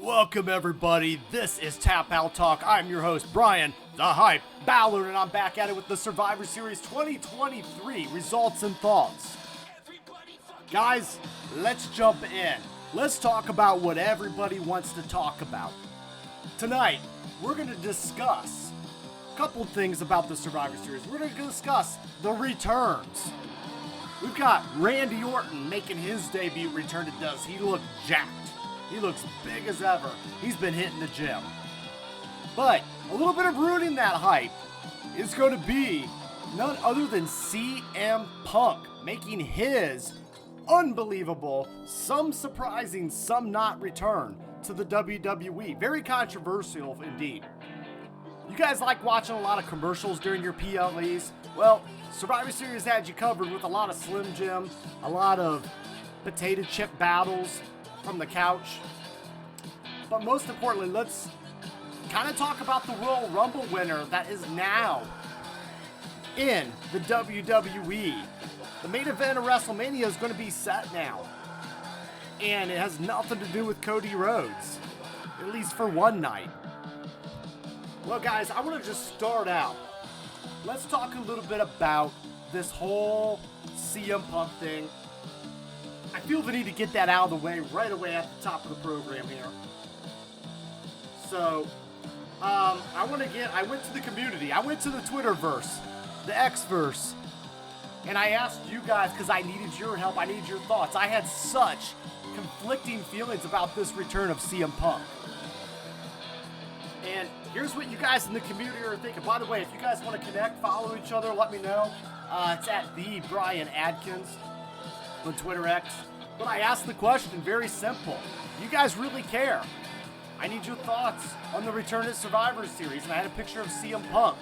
Welcome everybody, this is Tap Out Talk. I'm your host, Bryan, the Hype Ballard, and I'm back at it with the Survivor Series 2023 results and thoughts. Guys, let's jump in. Let's talk about what everybody wants to talk about. Tonight, we're going to discuss a couple things about the Survivor Series. We're going to discuss the returns. We've got Randy Orton making his debut return. Does he look jacked? He looks big as ever. He's been hitting the gym. But a little bit of ruining that hype is going to be none other than CM Punk making his unbelievable, some surprising, some not return to the WWE. Very controversial indeed. You guys like watching a lot of commercials during your PLEs? Well, Survivor Series had you covered with a lot of Slim Jim, a lot of potato chip battles from the couch. But most importantly, let's kind of talk about the Royal Rumble winner that is now in the WWE. The main event of WrestleMania is going to be set now. And it has nothing to do with Cody Rhodes, at least for one night. Well, guys, I want to just start out. Let's talk a little bit about this whole CM Punk thing. I feel the need to get that out of the way right away at the top of the program here. So, I went to the community. I went to the Twitterverse, the Xverse, and I asked you guys because I needed your help. I needed your thoughts. I had such conflicting feelings about this return of CM Punk. And here's what you guys in the community are thinking. By the way, if you guys want to connect, follow each other, let me know. It's at the Bryan Adkins on Twitter X. But I asked the question, very simple. You guys really care? I need your thoughts on the return to Survivor Series. And I had a picture of CM Punk.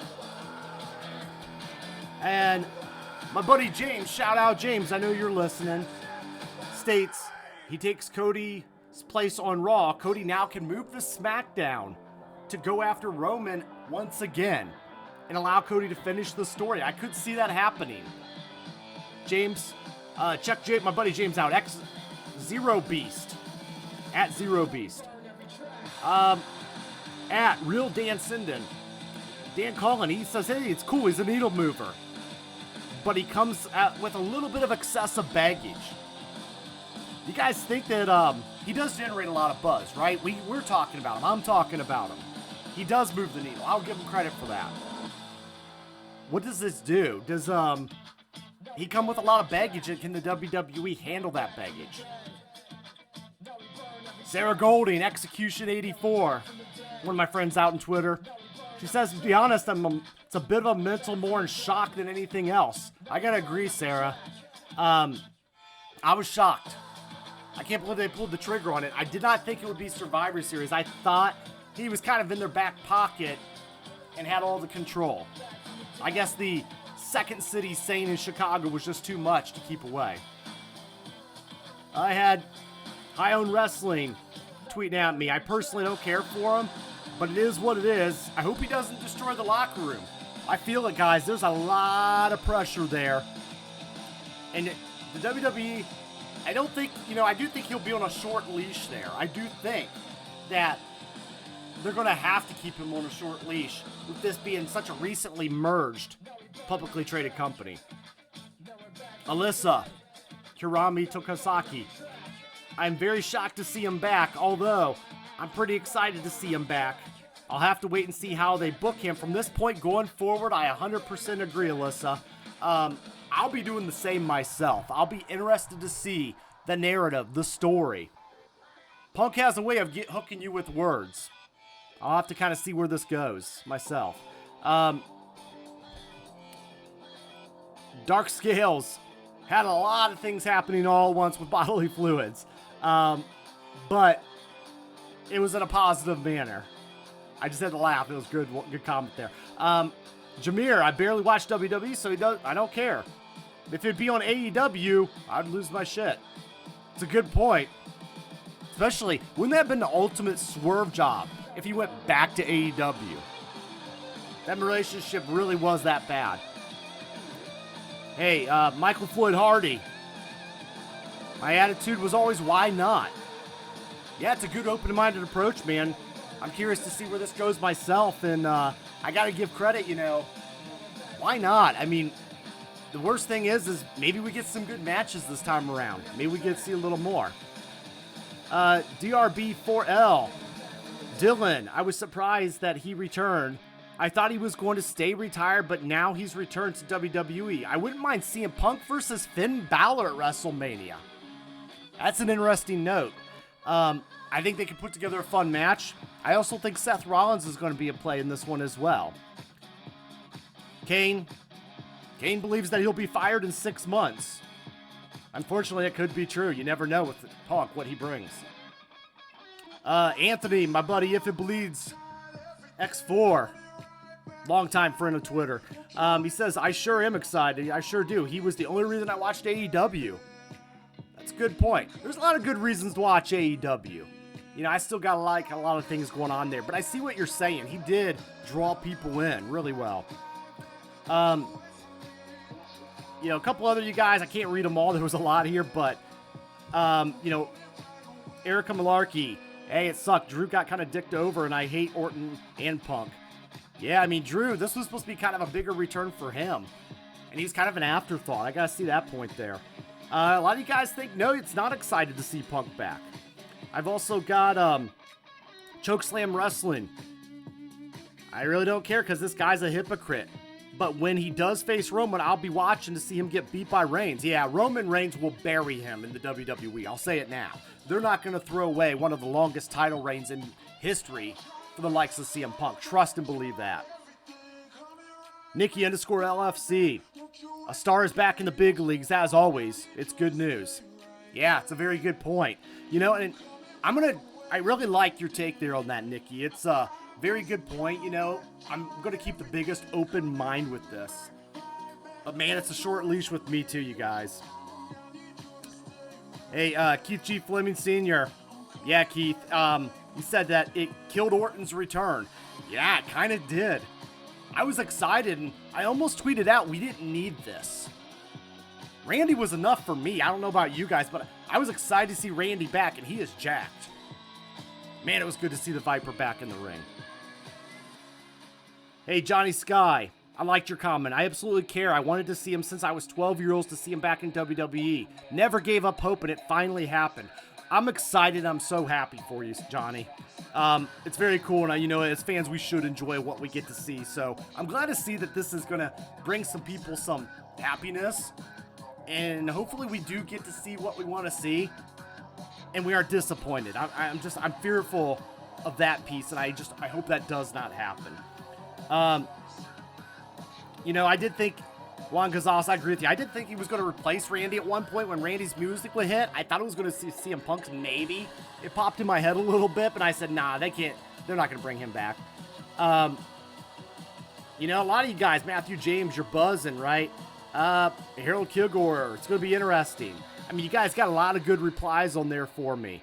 And my buddy James, shout out James, I know you're listening, states he takes Cody's place on Raw. Cody now can move the SmackDown to go after Roman once again and allow Cody to finish the story. I could see that happening. James, check my buddy James out. Zero Beast. At Zero Beast. At Real Dan Sinden. Dan Collin, he says, hey, it's cool. He's a needle mover. But he comes with a little bit of excessive baggage. You guys think that he does generate a lot of buzz, right? We're talking about him. I'm talking about him. He does move the needle. I'll give him credit for that. What does this do? Does he come with a lot of baggage, and can the WWE handle that baggage? Sarah Golding, Execution 84, one of my friends out on Twitter. She says, to be honest, it's a bit of a mental more in shock than anything else. I gotta agree, Sarah. I was shocked. I can't believe they pulled the trigger on it. I did not think it would be Survivor Series. I thought he was kind of in their back pocket and had all the control. I guess the second city Sane in Chicago was just too much to keep away. I had High Own Wrestling tweeting at me. I personally don't care for him, but it is what it is. I hope he doesn't destroy the locker room. I feel it, guys. There's a lot of pressure there. And the WWE, I do think he'll be on a short leash there. I do think that they're going to have to keep him on a short leash with this being such a recently merged publicly traded company. Alyssa Kirami Tokasaki. I'm very shocked to see him back, although I'm pretty excited to see him back. I'll have to wait and see how they book him. From this point going forward, I 100% agree, Alyssa. I'll be doing the same myself. I'll be interested to see the narrative, the story. Punk has a way of hooking you with words. I'll have to kind of see where this goes myself. Dark Scales had a lot of things happening all at once with bodily fluids. But it was in a positive manner. I just had to laugh. It was good comment there. Jameer, I barely watch WWE, so I don't care. If it'd be on AEW, I'd lose my shit. It's a good point. Especially, wouldn't that have been the ultimate swerve job if he went back to AEW? That relationship really was that bad. Hey, Michael Floyd Hardy. My attitude was always, why not? Yeah, it's a good open-minded approach, man. I'm curious to see where this goes myself, and I got to give credit, why not? I mean, the worst thing is maybe we get some good matches this time around. Maybe we get to see a little more. DRB4L. Dylan, I was surprised that he returned. I thought he was going to stay retired, but now he's returned to WWE. I wouldn't mind seeing Punk versus Finn Balor at WrestleMania. That's an interesting note. I think they could put together a fun match. I also think Seth Rollins is going to be in play in this one as well. Kane believes that he'll be fired in 6 months. Unfortunately, it could be true. You never know with Punk what he brings. Anthony, my buddy, If It Bleeds X4, longtime friend of Twitter. He says, I sure am excited. I sure do. He was the only reason I watched AEW. That's a good point. There's a lot of good reasons to watch AEW. I still got like a lot of things going on there, but I see what you're saying. He did draw people in really well. A couple other you guys, I can't read them all. There was a lot here, but, Erica Malarkey, hey, it sucked. Drew got kind of dicked over, and I hate Orton and Punk. Yeah, I mean, Drew, this was supposed to be kind of a bigger return for him, and he's kind of an afterthought. I got to see that point there. A lot of you guys think, no, it's not excited to see Punk back. I've also got Chokeslam Wrestling. I really don't care because this guy's a hypocrite. But when he does face Roman, I'll be watching to see him get beat by Reigns. Yeah, Roman Reigns will bury him in the WWE. I'll say it now. They're not going to throw away one of the longest title reigns in history for the likes of CM Punk. Trust and believe that. Nikki_LFC. A star is back in the big leagues, as always. It's good news. Yeah, it's a very good point. And I really like your take there on that, Nikki. It's a very good point. I'm going to keep the biggest open mind with this. But man, it's a short leash with me too, you guys. Hey, Keith G. Fleming Sr. Yeah, Keith. He said that it killed Orton's return. Yeah, it kind of did. I was excited, and I almost tweeted out, we didn't need this. Randy was enough for me. I don't know about you guys, but I was excited to see Randy back, and he is jacked. Man, it was good to see the Viper back in the ring. Hey, Johnny Sky. I liked your comment. I absolutely care. I wanted to see him since I was 12 years old to see him back in WWE. Never gave up hope, and it finally happened. I'm excited. I'm so happy for you, Johnny. It's very cool, and as fans, we should enjoy what we get to see. So I'm glad to see that this is going to bring some people some happiness, and hopefully we do get to see what we want to see, and we are disappointed. I'm fearful of that piece, and I hope that does not happen. I did think Juan Gonzalez, I agree with you. I did think he was going to replace Randy at one point when Randy's music would hit. I thought it was going to see CM Punk, maybe. It popped in my head a little bit, but I said, nah, they're not going to bring him back. A lot of you guys, Matthew James, you're buzzing, right? Harold Kilgore, it's going to be interesting. I mean, you guys got a lot of good replies on there for me.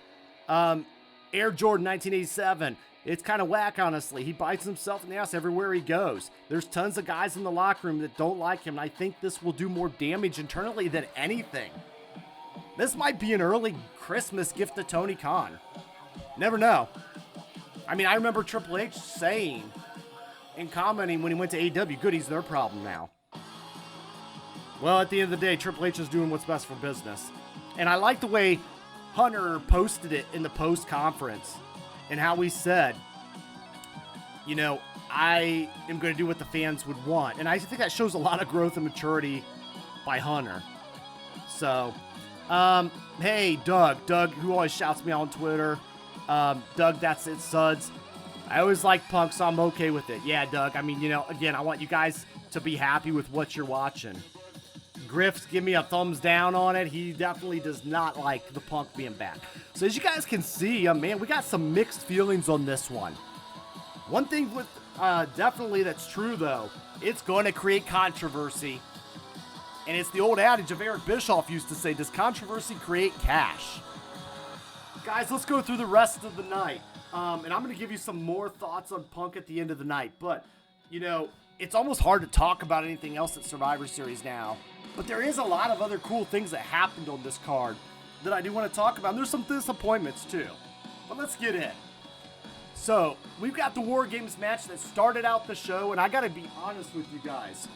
Air Jordan 1987. It's kind of whack, honestly. He bites himself in the ass everywhere he goes. There's tons of guys in the locker room that don't like him, and I think this will do more damage internally than anything. This might be an early Christmas gift to Tony Khan. Never know. I mean, I remember Triple H saying and commenting when he went to AEW, good, he's their problem now. Well, at the end of the day, Triple H is doing what's best for business. And I like the way Hunter posted it in the post-conference. And how we said, I am going to do what the fans would want. And I think that shows a lot of growth and maturity by Hunter. So, hey, Doug, who always shouts me out on Twitter. Doug, that's it, suds. I always like Punk, so I'm okay with it. Yeah, Doug, I mean, again, I want you guys to be happy with what you're watching. Griff's give me a thumbs down on it. He definitely does not like the Punk being back. So as you guys can see, man, we got some mixed feelings on this one. One thing with definitely that's true, though, it's going to create controversy. And it's the old adage of Eric Bischoff used to say, does controversy create cash? Guys, let's go through the rest of the night. And I'm going to give you some more thoughts on Punk at the end of the night. But, it's almost hard to talk about anything else at Survivor Series now. But there is a lot of other cool things that happened on this card that I do want to talk about. And there's some disappointments, too. But let's get in. So, we've got the War Games match that started out the show, and I gotta be honest with you guys.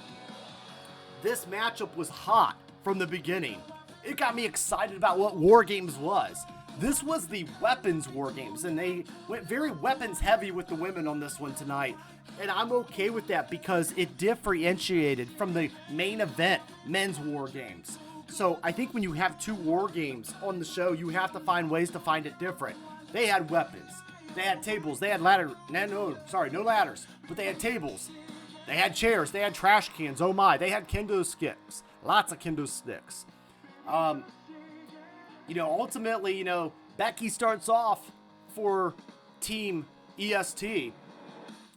This matchup was hot from the beginning. It got me excited about what War Games was. This was the weapons War Games, and they went very weapons heavy with the women on this one tonight. And I'm okay with that because it differentiated from the main event men's War Games. So I think when you have two War Games on the show, you have to find ways to find it different. They had weapons. They had tables. They had no ladders, but they had tables. They had chairs. They had trash cans. Oh my. They had kendo sticks. Lots of kendo sticks. Ultimately, Becky starts off for Team EST,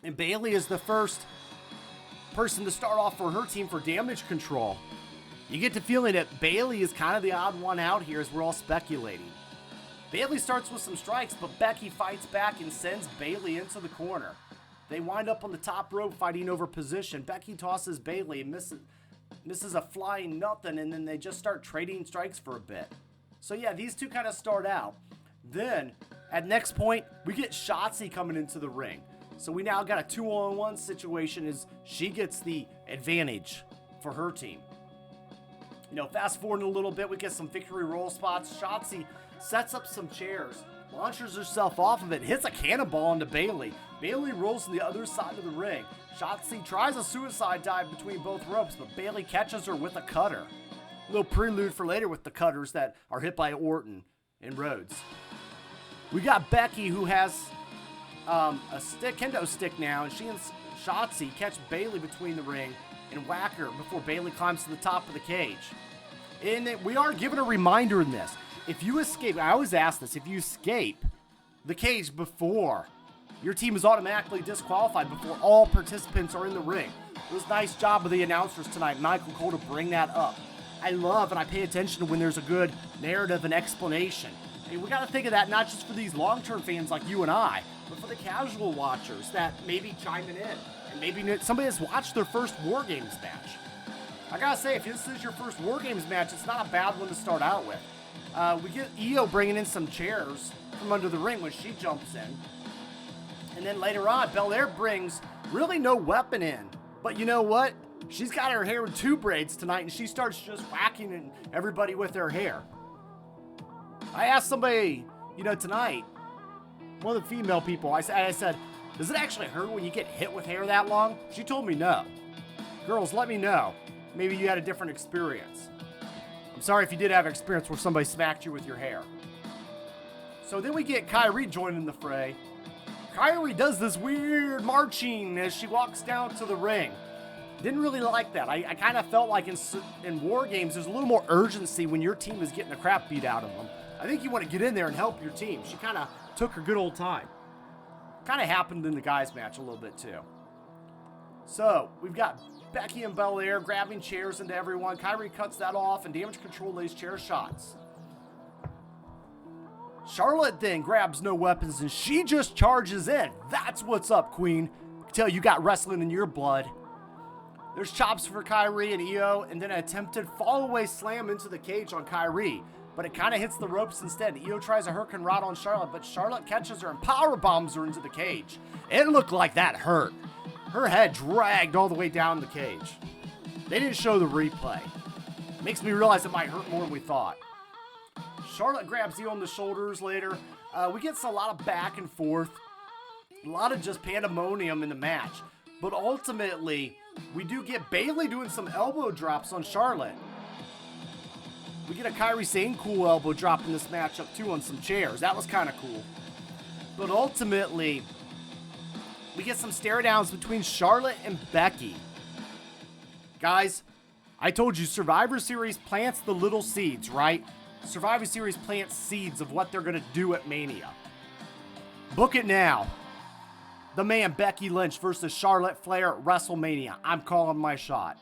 and Bayley is the first person to start off for her team for damage control. You get the feeling that Bayley is kind of the odd one out here as we're all speculating. Bayley starts with some strikes, but Becky fights back and sends Bayley into the corner. They wind up on the top rope fighting over position. Becky tosses Bayley and misses a flying nothing, and then they just start trading strikes for a bit. So yeah, these two kind of start out. Then, at next point, we get Shotzi coming into the ring. So we now got a 2-on-1 situation as she gets the advantage for her team. Fast forward a little bit, we get some victory roll spots. Shotzi sets up some chairs, launches herself off of it, hits a cannonball into Bayley. Bayley rolls to the other side of the ring. Shotzi tries a suicide dive between both ropes, but Bayley catches her with a cutter. A little prelude for later with the cutters that are hit by Orton and Rhodes. We got Becky, who has a kendo stick now, and she and Shotzi catch Bayley between the ring and whack her before Bayley climbs to the top of the cage. And we are given a reminder in this. If you escape, I always ask this, if you escape the cage before, your team is automatically disqualified before all participants are in the ring. It was a nice job of the announcers tonight, Michael Cole, to bring that up. I love and I pay attention to when there's a good narrative and explanation. And we got to think of that not just for these long-term fans like you and I, but for the casual watchers that may be chiming in. And maybe somebody has watched their first War Games match. I got to say, if this is your first War Games match, it's not a bad one to start out with. We get Io bringing in some chairs from under the ring when she jumps in. And then later on, Belair brings really no weapon in. But you know what? She's got her hair in two braids tonight, and she starts just whacking everybody with her hair. I asked somebody, tonight, one of the female people, I said, does it actually hurt when you get hit with hair that long? She told me no. Girls, let me know. Maybe you had a different experience. I'm sorry if you did have an experience where somebody smacked you with your hair. So then we get Kyrie joining the fray. Kyrie does this weird marching as she walks down to the ring. Didn't really like that. I kind of felt like in War Games, there's a little more urgency when your team is getting the crap beat out of them. I think you want to get in there and help your team. She kind of took her good old time. Kind of happened in the guys match a little bit too. So we've got Becky and Belair grabbing chairs into everyone. Kyrie cuts that off and Damage Control lays chair shots. Charlotte then grabs no weapons and she just charges in. That's what's up, Queen. I can tell you got wrestling in your blood. There's chops for Kyrie and Io, and then an attempted fall-away slam into the cage on Kyrie, but it kind of hits the ropes instead. Io tries a Hurricane Rod on Charlotte, but Charlotte catches her and power bombs her into the cage. It looked like that hurt. Her head dragged all the way down the cage. They didn't show the replay. Makes me realize it might hurt more than we thought. Charlotte grabs Io on the shoulders later. We get a lot of back and forth, a lot of just pandemonium in the match, but ultimately, we do get Bayley doing some elbow drops on Charlotte. We get a Kairi Sane cool elbow drop in this matchup too on some chairs. That was kind of cool. But ultimately, we get some stare downs between Charlotte and Becky. Guys, I told you Survivor Series plants the little seeds, right? Survivor Series plants seeds of what they're going to do at Mania. Book it now. The man Becky Lynch versus Charlotte Flair at WrestleMania. I'm calling my shot.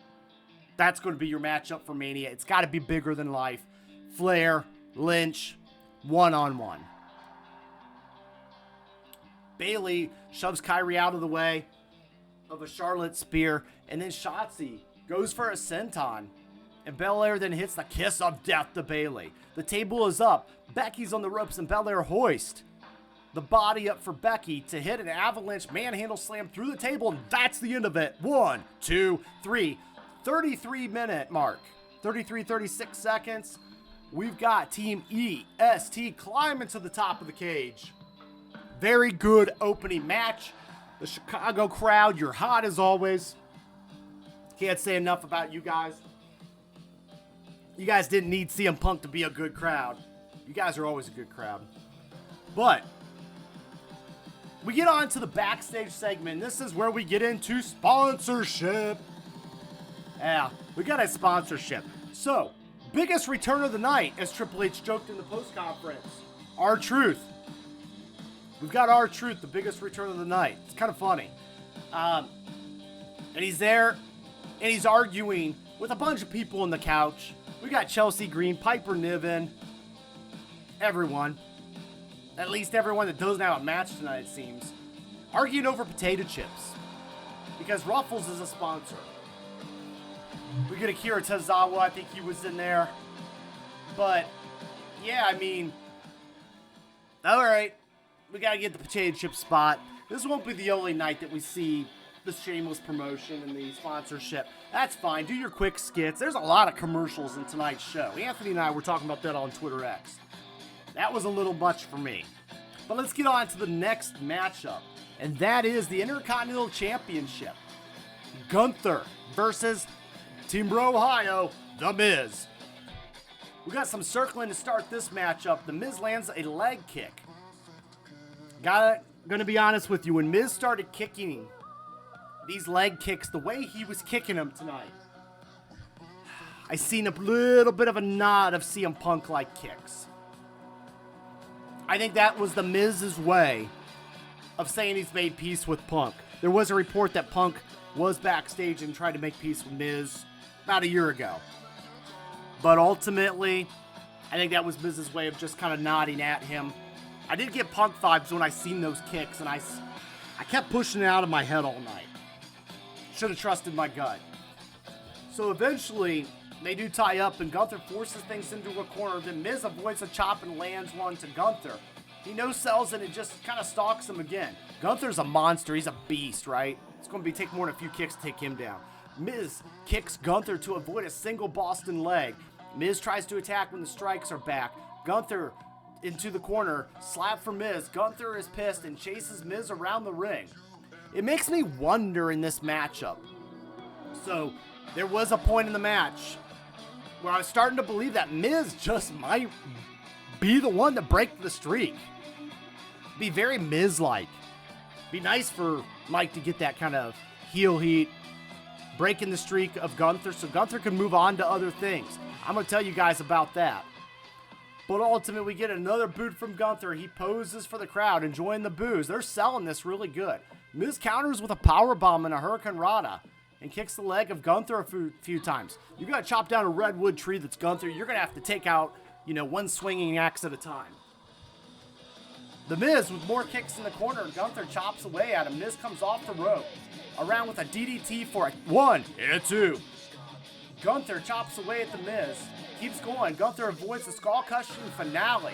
That's going to be your matchup for Mania. It's got to be bigger than life. Flair, Lynch, one-on-one. Bayley shoves Kyrie out of the way of a Charlotte spear, and then Shotzi goes for a senton, and Belair then hits the kiss of death to Bayley. The table is up. Becky's on the ropes, and Belair hoist. the body up for Becky to hit an avalanche manhandle slam through the table, and that's the end of it. 1, 2, 3, 33-minute mark. 33, 36 seconds. We've got Team EST climbing to the top of the cage. Very good opening match. The Chicago crowd, you're hot as always. Can't say enough about you guys. You guys didn't need CM Punk to be a good crowd. You guys are always a good crowd. But we get on to the backstage segment. This is where we get into sponsorship. Yeah, we got a sponsorship. So, biggest return of the night, as Triple H joked in the post-conference. R-Truth. We've got R-Truth, the biggest return of the night. It's kind of funny. And he's there, and he's arguing with a bunch of people on the couch. We got Chelsea Green, Piper Niven, everyone. At least everyone that doesn't have a match tonight, it seems. Arguing over potato chips. Because Ruffles is a sponsor. We get Akira Tozawa, I think he was in there. But, yeah, I mean, alright. We gotta get the potato chip spot. This won't be the only night that we see the shameless promotion and the sponsorship. That's fine. Do your quick skits. There's a lot of commercials in tonight's show. Anthony and I were talking about that on Twitter X. That was a little much for me. But let's get on to the next matchup. And that is the Intercontinental Championship. Gunther versus Team Ohio, The Miz. We got some circling to start this matchup. The Miz lands a leg kick. Gonna be honest with you, when Miz started kicking these leg kicks the way he was kicking them tonight, I seen a little bit of a nod of CM Punk-like kicks. I think that was the Miz's way of saying he's made peace with Punk. There was a report that Punk was backstage and tried to make peace with Miz about a year ago. But ultimately, I think that was Miz's way of just kind of nodding at him. I did get Punk vibes when I seen those kicks, and I kept pushing it out of my head all night. Should have trusted my gut. So eventually, they do tie up, and Gunther forces things into a corner. Then Miz avoids a chop and lands one to Gunther. He no-sells and it just kind of stalks him again. Gunther's a monster. He's a beast, right? It's going to take more than a few kicks to take him down. Miz kicks Gunther to avoid a single Boston leg. Miz tries to attack when the strikes are back. Gunther into the corner, slap for Miz. Gunther is pissed and chases Miz around the ring. It makes me wonder in this matchup. So, there was a point in the match where I was starting to believe that Miz just might be the one to break the streak. Be very Miz-like. Be nice for Mike to get that kind of heel heat, breaking the streak of Gunther so Gunther can move on to other things. I'm going to tell you guys about that. But ultimately, we get another boot from Gunther. He poses for the crowd, enjoying the boos. They're selling this really good. Miz counters with a powerbomb and a Hurricane Rana and kicks the leg of Gunther a few times. You got to chop down a redwood tree that's Gunther. You're going to have to take out, one swinging axe at a time. The Miz with more kicks in the corner. Gunther chops away at him. Miz comes off the rope. Around with a DDT for a 1 and a 2. Gunther chops away at the Miz. Keeps going. Gunther avoids the skull-crushing finale.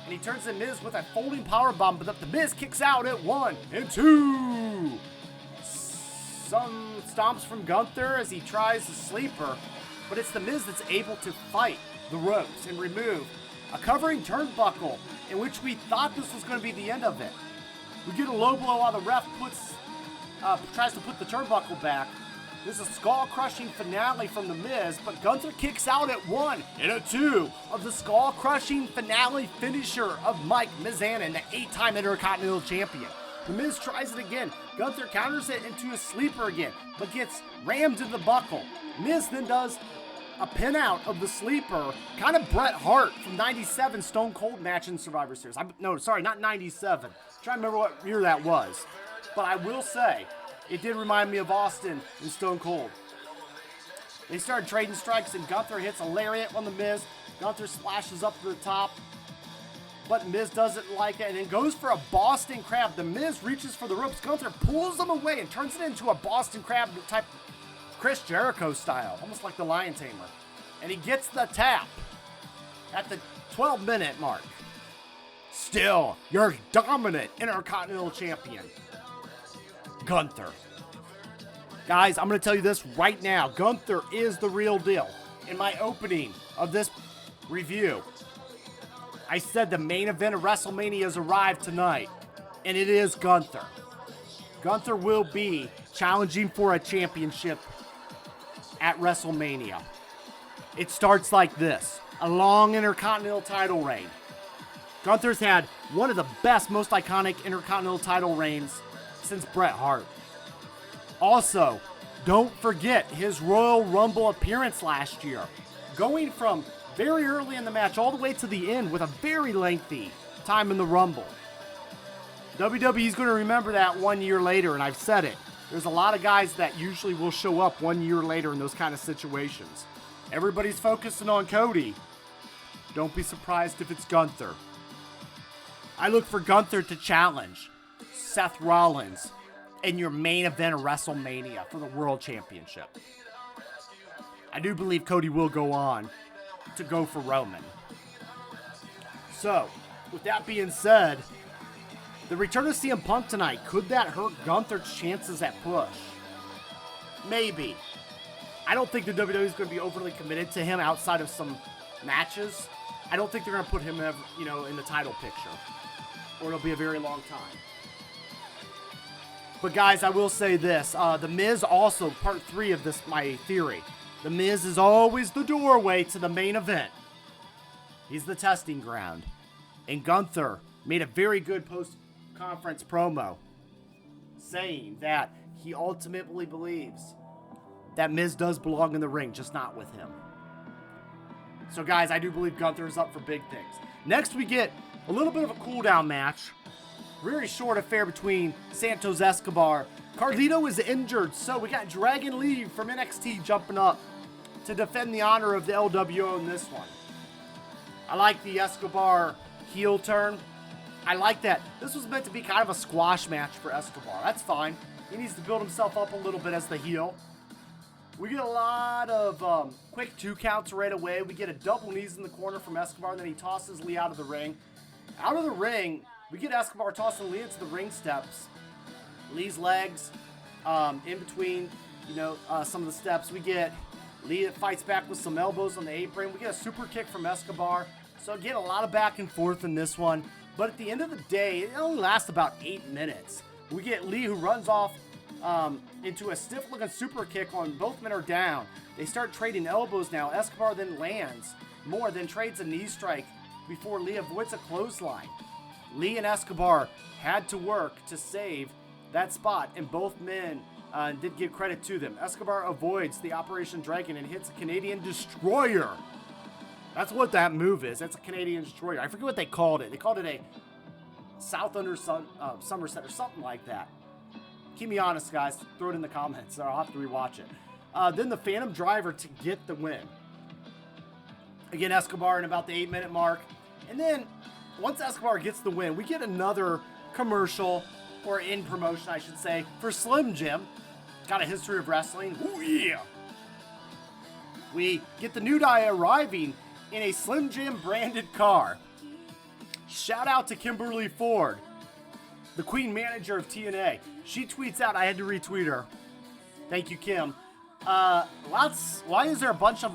And he turns the Miz with a folding powerbomb, but the Miz kicks out at 1 and 2. Some stomps from Gunther as he tries a sleeper, but it's the Miz that's able to fight the ropes and remove a covering turnbuckle in which we thought this was going to be the end of it. We get a low blow while the ref tries to put the turnbuckle back. There's a skull-crushing finale from The Miz, but Gunther kicks out at 1 and a 2 of the skull-crushing finale finisher of Mike Mizanin, the 8-time Intercontinental Champion. The Miz tries it again. Gunther counters it into a sleeper again, but gets rammed in the buckle. Miz then does a pin out of the sleeper, kind of Bret Hart from 97 Stone Cold match in Survivor Series. Not 97. I'm trying to remember what year that was. But I will say, it did remind me of Austin and Stone Cold. They started trading strikes, and Gunther hits a lariat on the Miz. Gunther splashes up to the top, but Miz doesn't like it, and then goes for a Boston Crab. The Miz reaches for the ropes. Gunther pulls him away and turns it into a Boston Crab type Chris Jericho style, almost like the Lion Tamer. And he gets the tap at the 12-minute mark. still your dominant Intercontinental Champion, Gunther. Guys, I'm going to tell you this right now. Gunther is the real deal. In my opening of this review, I said the main event of WrestleMania has arrived tonight, and it is Gunther. Gunther will be challenging for a championship at WrestleMania. It starts like this: a long Intercontinental title reign. Gunther's had one of the best, most iconic Intercontinental title reigns since Bret Hart. Also, don't forget his Royal Rumble appearance last year, going from very early in the match all the way to the end with a very lengthy time in the Rumble. WWE's going to remember that 1 year later, and I've said it. There's a lot of guys that usually will show up 1 year later in those kind of situations. Everybody's focusing on Cody. Don't be surprised if it's Gunther. I look for Gunther to challenge Seth Rollins in your main event of WrestleMania for the World Championship. I do believe Cody will go on to go for Roman. So, with that being said, the return of CM Punk tonight, could that hurt Gunther's chances at push? Maybe. I don't think the WWE is going to be overly committed to him outside of some matches. I don't think they're going to put him, in the title picture, or it'll be a very long time. But guys, I will say this. The Miz also, part 3 of this, my theory. The Miz is always the doorway to the main event. He's the testing ground. And Gunther made a very good post-conference promo saying that he ultimately believes that Miz does belong in the ring, just not with him. So guys, I do believe Gunther is up for big things. Next, we get a little bit of a cool-down match. Very short affair between Santos Escobar. Carlito is injured, so we got Dragon Lee from NXT jumping up to defend the honor of the LWO in this one. I like the Escobar heel turn. I like that. This was meant to be kind of a squash match for Escobar. That's fine. He needs to build himself up a little bit as the heel. We get a lot of quick 2 counts right away. We get a double knees in the corner from Escobar, and then he tosses Lee out of the ring. Out of the ring, we get Escobar tossing Lee into the ring steps. Lee's legs in between, some of the steps. We get Lee that fights back with some elbows on the apron. We get a super kick from Escobar. So again, a lot of back and forth in this one. But at the end of the day, it only lasts about 8 minutes. We get Lee who runs off into a stiff-looking super kick on both men are down. They start trading elbows now. Escobar then lands more, then trades a knee strike before Lee avoids a clothesline. Lee and Escobar had to work to save that spot, and both men did give credit to them. Escobar avoids the Operation Dragon and hits a Canadian Destroyer. That's what that move is. That's a Canadian Destroyer. I forget what they called it. They called it a South Under Somerset or something like that. Keep me honest, guys. Throw it in the comments, or I'll have to rewatch it. Then the Phantom Driver to get the win. Again, Escobar in about the 8-minute mark. And then, once Escobar gets the win, we get another commercial, or in promotion, I should say, for Slim Jim. Got a history of wrestling. Ooh, yeah! We get the New Day arriving in a Slim Jim branded car. Shout out to Kimberly Ford, the queen manager of TNA. She tweets out, I had to retweet her. Thank you, Kim. Why is there a bunch of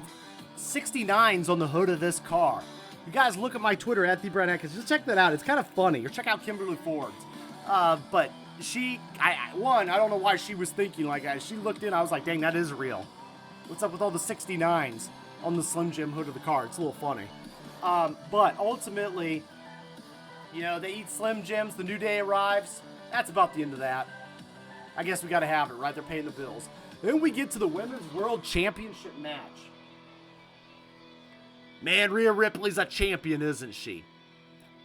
69s on the hood of this car? You guys look at my Twitter at TheBrandX. Just check that out. It's kind of funny. Or check out Kimberly Ford's. But I don't know why she was thinking like that. She looked in, I was like, dang, that is real. What's up with all the 69s on the Slim Jim hood of the car? It's a little funny. But ultimately, they eat Slim Jims. The New Day arrives. That's about the end of that. I guess we got to have it, right? They're paying the bills. Then we get to the Women's World Championship match. Man, Rhea Ripley's a champion, isn't she?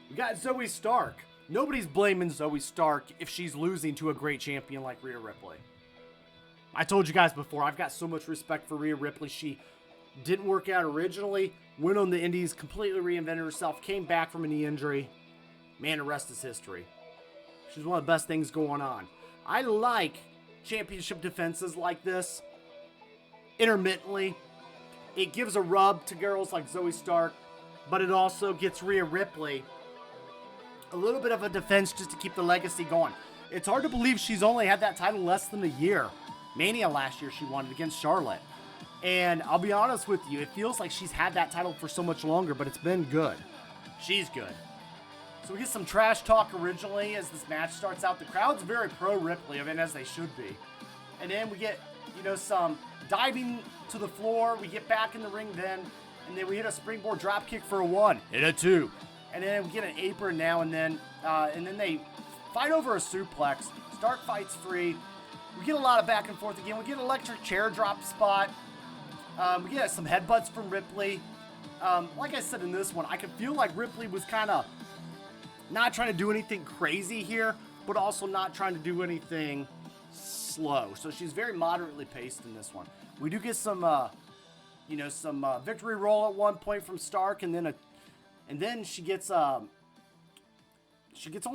We got Zoe Stark. Nobody's blaming Zoe Stark if she's losing to a great champion like Rhea Ripley. I told you guys before, I've got so much respect for Rhea Ripley. She didn't work out originally, went on the indies, completely reinvented herself, came back from a knee injury. Man, the rest is history. She's one of the best things going on. I like championship defenses like this. Intermittently. It gives a rub to girls like Zoe Stark, but it also gets Rhea Ripley a little bit of a defense just to keep the legacy going. It's hard to believe she's only had that title less than a year. Mania last year she won it against Charlotte. And I'll be honest with you, it feels like she's had that title for so much longer, but it's been good. She's good. So we get some trash talk originally as this match starts out. The crowd's very pro Ripley, I mean, as they should be. And then we get, some diving to the floor. We get back in the ring then, and then we hit a springboard drop kick for a 1 and a 2. And then we get an apron now, and then they fight over a suplex. Stark fights free. We get a lot of back and forth again. We get an electric chair drop spot. We get some headbutts from Ripley. Like I said in this one, I could feel like Ripley was kind of not trying to do anything crazy here, but also not trying to do anything slow. So she's very moderately paced in this one. We do get some victory roll at one point from Stark, and then she gets only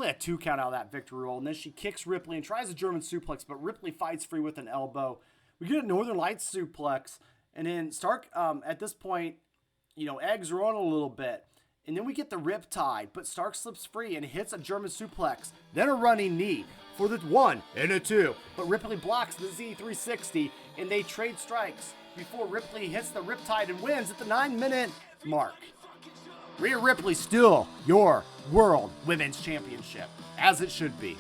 a 2 count out of that victory roll, and then she kicks Ripley and tries a German suplex, but Ripley fights free with an elbow. We get a Northern Lights suplex, and then Stark, at this point, eggs her on a little bit. And then we get the riptide, but Stark slips free and hits a German suplex, then a running knee for the 1 and a 2. But Ripley blocks the Z360, and they trade strikes before Ripley hits the riptide and wins at the 9-minute mark. Rhea Ripley still your World Women's Championship, as it should be.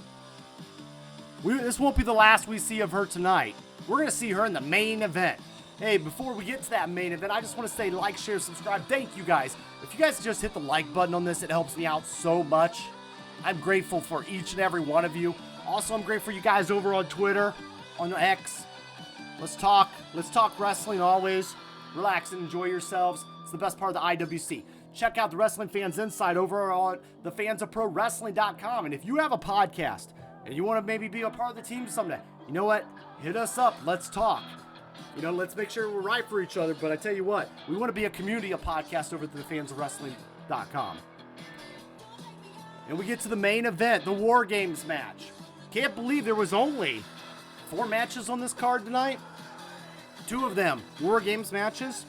This won't be the last we see of her tonight. We're going to see her in the main event. Hey, before we get to that main event, I just want to say like, share, subscribe. Thank you guys. If you guys just hit the like button on this, it helps me out so much. I'm grateful for each and every one of you. Also, I'm grateful for you guys over on Twitter, on X. Let's talk wrestling always. Relax and enjoy yourselves. It's the best part of the IWC. Check out the Wrestling Fans Insight over on the fansofprowrestling.com. And if you have a podcast and you want to maybe be a part of the team someday, you know what? Hit us up. Let's talk. Let's make sure we're right for each other. But I tell you what, we want to be a community of podcasts over at the fansofwrestling.com. And we get to the main event, the War Games match. Can't believe there was only 4 matches on this card tonight. 2 of them War Games matches.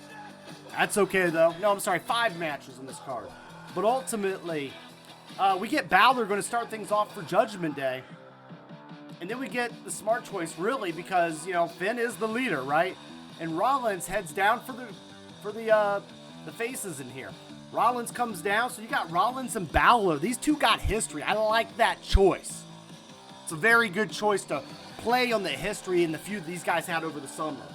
That's okay, though. No, I'm sorry, 5 matches on this card. But ultimately, we get Ballard going to start things off for Judgment Day. And then we get the smart choice, really, because, Finn is the leader, right? And Rollins heads down for the faces in here. Rollins comes down, so you got Rollins and Ballard. These two got history. I like that choice. It's a very good choice to play on the history and the feud these guys had over the summer.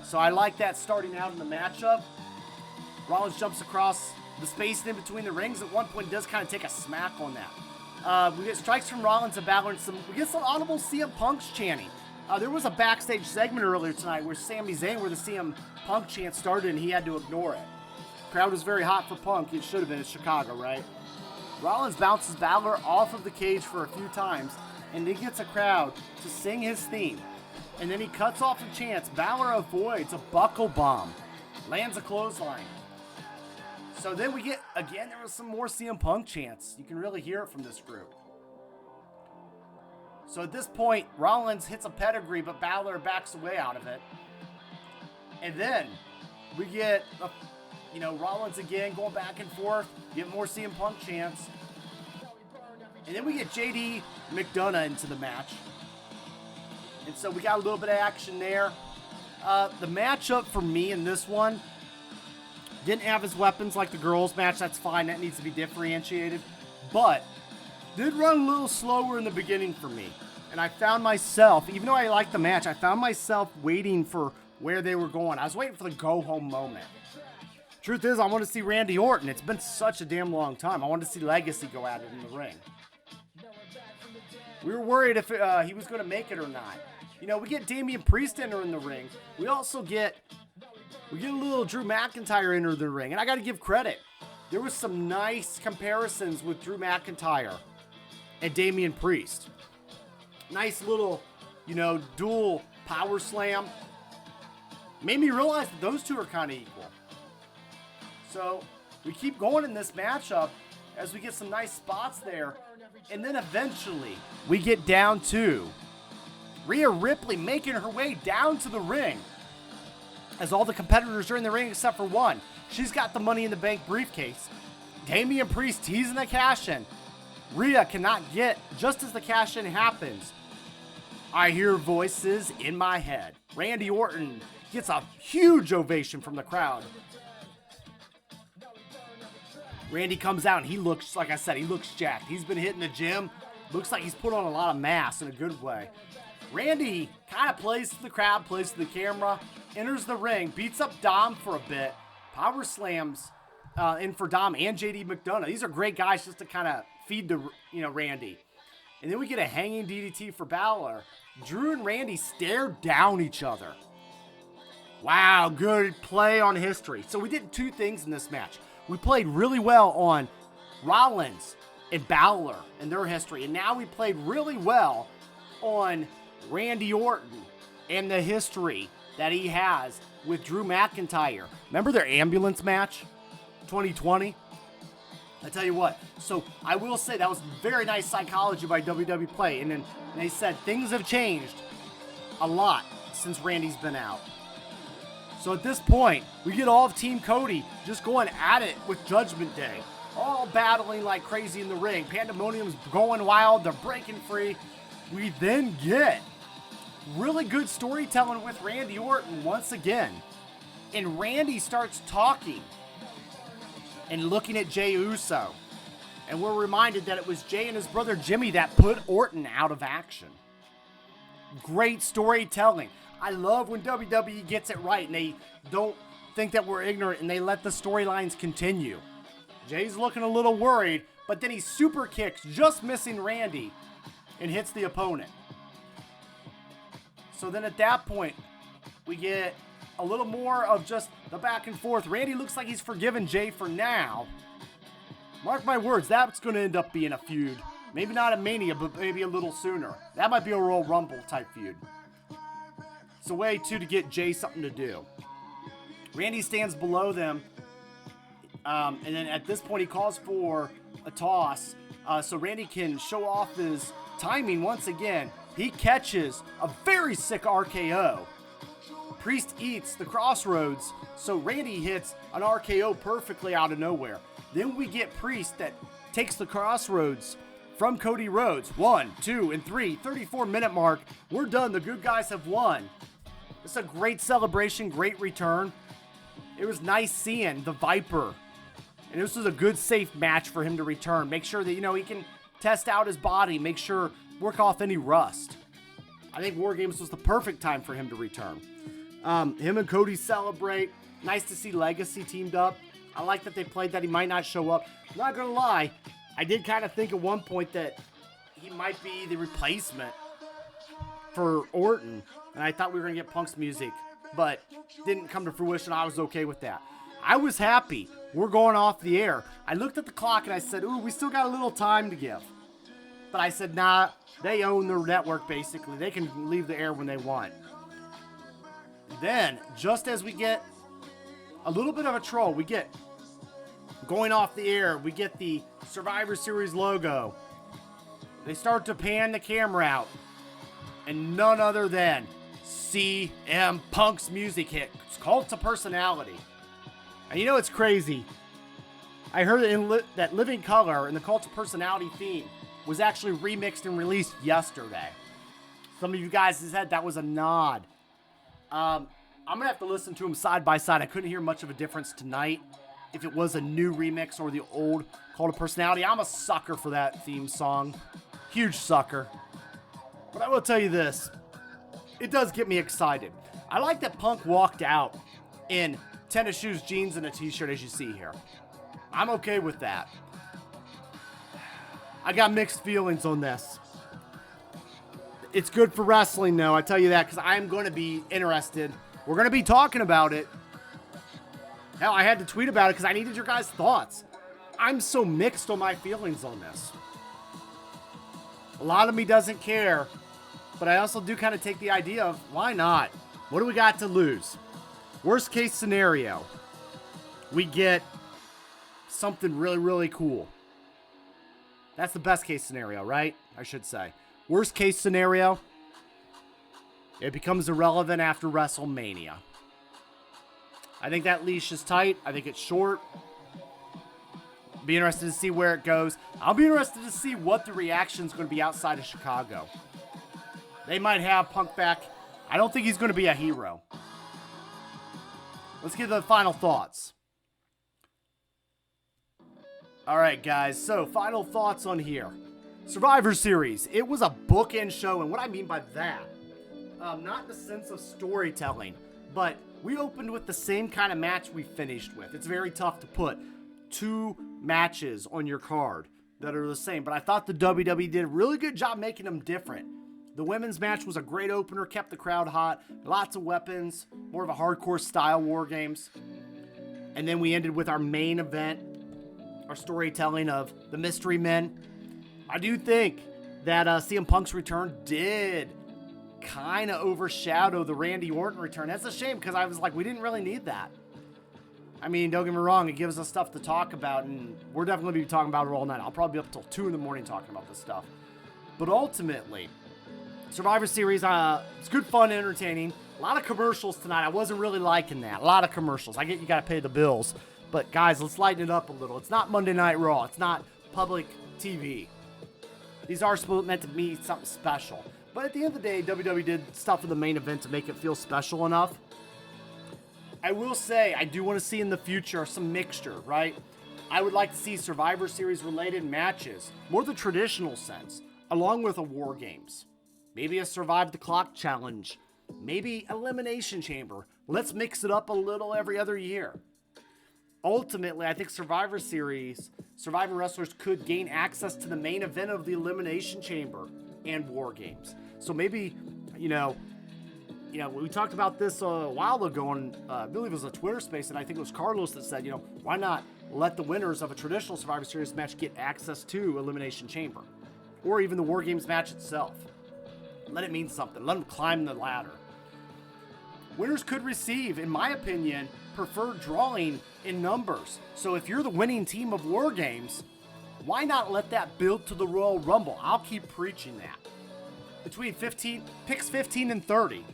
So I like that starting out in the matchup. Rollins jumps across the space in between the rings. At one point, does kind of take a smack on that. We get strikes from Rollins and Ballard. We get some audible CM Punk's chanting. There was a backstage segment earlier tonight where Sami Zayn, where the CM Punk chant started, and he had to ignore it. Crowd was very hot for Punk. It should have been in Chicago, right? Rollins bounces Ballard off of the cage for a few times, and he gets a crowd to sing his theme. And then he cuts off the chants. Ballard avoids a buckle bomb, lands a clothesline. So then we get, again, there was some more CM Punk chants. You can really hear it from this group. So at this point, Rollins hits a pedigree, but Ballard backs away out of it. And then we get, Rollins again going back and forth, get more CM Punk chants. And then we get JD McDonough into the match. And so we got a little bit of action there. The matchup for me in this one didn't have his weapons like the girls match. That's fine. That needs to be differentiated. But did run a little slower in the beginning for me. And I found myself, even though I liked the match, I found myself waiting for where they were going. I was waiting for the go-home moment. Truth is, I want to see Randy Orton. It's been such a damn long time. I wanted to see Legacy go at it in the ring. We were worried if he was going to make it or not. We get Damian Priest enter in the ring. We also get a little Drew McIntyre enter the ring. And I got to give credit. There was some nice comparisons with Drew McIntyre and Damian Priest. Nice little, dual power slam. Made me realize that those two are kind of equal. So we keep going in this matchup as we get some nice spots there. And then eventually we get down to Rhea Ripley making her way down to the ring. As all the competitors are in the ring except for one. She's got the Money in the Bank briefcase. Damian Priest teasing the cash in. Rhea cannot get, just as the cash-in happens, I hear voices in my head. Randy Orton gets a huge ovation from the crowd. Randy comes out and he looks, like I said, he looks jacked. He's been hitting the gym. Looks like he's put on a lot of mass in a good way. Randy kind of plays to the crowd, plays to the camera, enters the ring, beats up Dom for a bit, power slams in for Dom and JD McDonough. These are great guys just to kind of feed the, Randy. And then we get a hanging DDT for Ballard. Drew and Randy stare down each other. Wow, good play on history. So we did two things in this match. We played really well on Rollins and Ballard and their history. And now we played really well on Randy Orton and the history that he has with Drew McIntyre. Remember their ambulance match? 2020? I tell you what. So I will say that was very nice psychology by WWE Play. And then they said things have changed a lot since Randy's been out. So at this point, we get all of Team Cody just going at it with Judgment Day. All battling like crazy in the ring. Pandemonium's going wild. They're breaking free. We then get really good storytelling with Randy Orton once again. And Randy starts talking and looking at Jey Uso. And we're reminded that it was Jey and his brother Jimmy that put Orton out of action. Great storytelling. I love when WWE gets it right and they don't think that we're ignorant and they let the storylines continue. Jay's looking a little worried, but then he super kicks, just missing Randy, and hits the opponent. So then at that point, we get a little more of just the back and forth. Randy looks like he's forgiven Jay for now. Mark my words, that's going to end up being a feud. Maybe not a Mania, but maybe a little sooner. That might be a Royal Rumble type feud. It's a way, too, to get Jay something to do. Randy stands below them. And then at this point, he calls for a toss. So Randy can show off his timing once again. He catches a very sick RKO. Priest eats the crossroads. So Randy hits an RKO perfectly out of nowhere. Then we get Priest that takes the crossroads from Cody Rhodes. 1, 2, and 3. 34-minute mark. We're done. The good guys have won. It's a great celebration, great return. It was nice seeing the Viper. And this was a good, safe match for him to return. Make sure that, he can test out his body. Make sure, work off any rust. I think War Games was the perfect time for him to return. Him and Cody celebrate. Nice to see Legacy teamed up. I like that they played that he might not show up. Not going to lie, I did kind of think at one point that he might be the replacement for Orton. And I thought we were going to get Punk's music, but didn't come to fruition. I was okay with that. I was happy. We're going off the air. I looked at the clock and I said, ooh, we still got a little time to give. But I said, nah, they own their network basically. They can leave the air when they want. Then, just as we get a little bit of a troll, we get going off the air, we get the Survivor Series logo. They start to pan the camera out. And none other than CM Punk's music hit. It's Cult of Personality. And it's crazy. I heard that Living Color and the Cult of Personality theme was actually remixed and released yesterday. Some of you guys said that was a nod. I'm going to have to listen to them side by side. I couldn't hear much of a difference tonight if it was a new remix or the old Cult of Personality. I'm a sucker for that theme song. Huge sucker. But I will tell you this. It does get me excited. I like that Punk walked out in tennis shoes, jeans, and a t-shirt as you see here. I'm okay with that. I got mixed feelings on this. It's good for wrestling, though. I tell you that because I'm going to be interested. We're going to be talking about it. Hell, I had to tweet about it because I needed your guys' thoughts. I'm so mixed on my feelings on this. A lot of me doesn't care, but I also do kind of take the idea of why not? What do we got to lose? Worst case scenario, we get something really, really cool. That's the best case scenario, right? I should say. Worst case scenario, it becomes irrelevant after WrestleMania. I think that leash is tight. I think it's short. Be interested to see where it goes. I'll be interested to see what the reaction is going to be outside of Chicago. They might have Punk back. I don't think he's going to be a hero. Let's get to the final thoughts. All right, guys. So, final thoughts on here. Survivor Series. It was a bookend show, and what I mean by that, not in the sense of storytelling, but we opened with the same kind of match we finished with. It's very tough to put 2 matches on your card that are the same, but I thought the WWE did a really good job making them different. The women's match was a great opener, kept the crowd hot, lots of weapons, more of a hardcore style War Games. And then we ended with our main event, our storytelling of the Mystery Men. I do think that CM Punk's return did kind of overshadow the Randy Orton return. That's a shame, because I was like, we didn't really need that. I mean, don't get me wrong, it gives us stuff to talk about, and we're definitely going to be talking about it all night. I'll probably be up until 2 in the morning talking about this stuff. But ultimately, Survivor Series, it's good fun and entertaining. A lot of commercials tonight. I wasn't really liking that. A lot of commercials. I get you got to pay the bills. But guys, let's lighten it up a little. It's not Monday Night Raw. It's not public TV. These are meant to be something special. But at the end of the day, WWE did stuff for the main event to make it feel special enough. I will say, I do want to see in the future some mixture, right? I would like to see Survivor Series related matches, more the traditional sense, along with a War Games. Maybe a Survive the Clock challenge. Maybe Elimination Chamber. Let's mix it up a little every other year. Ultimately, I think Survivor Series, Survivor wrestlers could gain access to the main event of the Elimination Chamber and War Games. So maybe, we talked about this a while ago on, I believe it was a Twitter space, and I think it was Carlos that said, why not let the winners of a traditional Survivor Series match get access to Elimination Chamber? Or even the War Games match itself. Let it mean something. Let them climb the ladder. Winners could receive, in my opinion, preferred drawing in numbers. So if you're the winning team of War Games, why not let that build to the Royal Rumble? I'll keep preaching that. Between picks 15 and 30.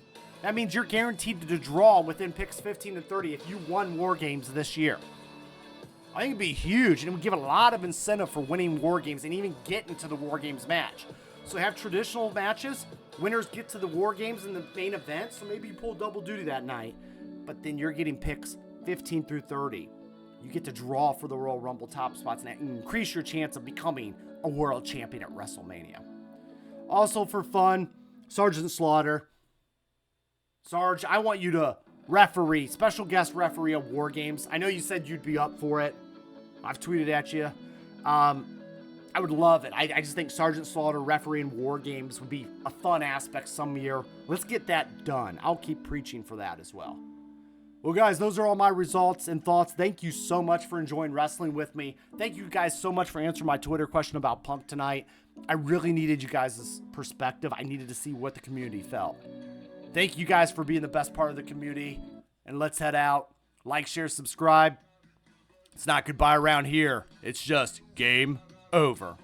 That means you're guaranteed to draw within picks 15 and 30 if you won War Games this year. I think it'd be huge, and it would give a lot of incentive for winning War Games and even getting to the War Games match. So have traditional matches, winners get to the War Games in the main event, so maybe you pull double duty that night, but then you're getting picks 15 through 30. You get to draw for the Royal Rumble top spots and increase your chance of becoming a world champion at WrestleMania. Also for fun, Sergeant Slaughter. Sarge, I want you to referee, special guest referee of War Games. I know you said you'd be up for it. I've tweeted at you. I would love it. I just think Sergeant Slaughter refereeing War Games would be a fun aspect some year. Let's get that done. I'll keep preaching for that as well. Well, guys, those are all my results and thoughts. Thank you so much for enjoying wrestling with me. Thank you guys so much for answering my Twitter question about Punk tonight. I really needed you guys' perspective. I needed to see what the community felt. Thank you guys for being the best part of the community. And let's head out. Like, share, subscribe. It's not goodbye around here. It's just game over.